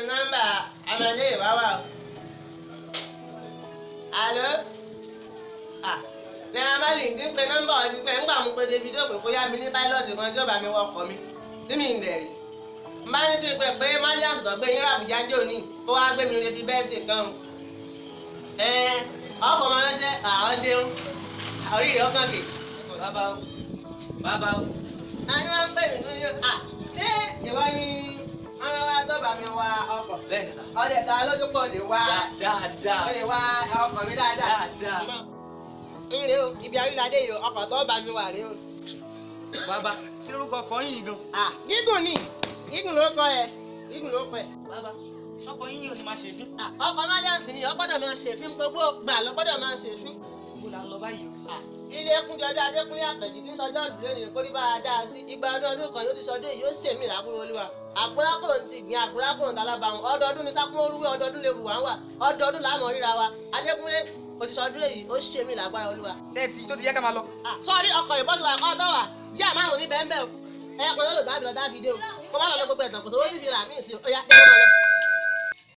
nọ́mbà àmàlẹ́ ìwáwá o. Àlọ́ Naira Marley ń pe nọ́mbà ọtí pé ńgbà mo pe Davido pé kó yá mi ní pilot kan tí ó bá mi wọkọ̀ mi tí mi ń dẹ̀rí. N bá ní pé Malias tó gbé yín Àbújá jò ní kó wá gbé mi lébi bẹ́ẹ̀dì kan o. Ọkọ̀ máa ránṣẹ́ àwọn ṣeun orí rẹ̀ ọkàn kè. Bàbá o. Àní wọ́n ń pè mí lóyún. Ṣé ìwọ ni wọ́n wá tó bá mi wa ọkọ̀? Bẹ́ẹ̀ni sà. Ọdẹ ta lójú pọ̀ lè wá. Dáadáa. Ó lè wá ọkọ̀ mi dáadáa. Ire o, ibi àríládé yìí ọkọ̀ tó bá mi wà rí o. Bàbá, kí lórúkọ ọkọ yín gan? Gígùn ni, gígùn ló kọ ẹ, gígùn ló kọ ẹ. Bàbá, ṣọkọ yín yóò ní máa ṣe fín. Ọkọ̀ Malias ni ọgbọ́dọ̀ máa ṣe fín gbogbo gbà lọ́gbọ́dọ̀ máa ṣe fín. Mo là ń lọ báyìí o. Ilé Kúnjọ bí Adékúnlé Àpẹ̀jì tí ń sọjọ́ ìdílé nìyẹn kó rí bá a dáa sí igba ọdún kan yóò ti sọdún èyí yóò ṣèmí làkúrò olúwa. Àgbórákùrò ti gbìn àgbórákùrò tálábàáhùn ọdọọdún ní sákúnmọ́rúwé ọdọọdún lè wù wá wà ọdọọdún láàmú ríra wa Adékúnlé kò ti sọdún èyí ó ṣèmí làgbára olúwa. Sẹ́ẹ̀tì tó ti yẹ ká máa lọ. Sọ́ọ́rí ọkọ̀ ìbọn ti wà kọ́ tọ́ wà jí àmárùn ní bẹ́ẹ̀ bẹ́ẹ̀ o. Ẹ̀yà kan lọ́dọ̀ dábìlọ́ dábìdé o. Kó má lọ lọ gbogbo ẹ̀tàn kò sówó tí fi rà mí sí o. Ó yá jẹ́ kó máa lọ.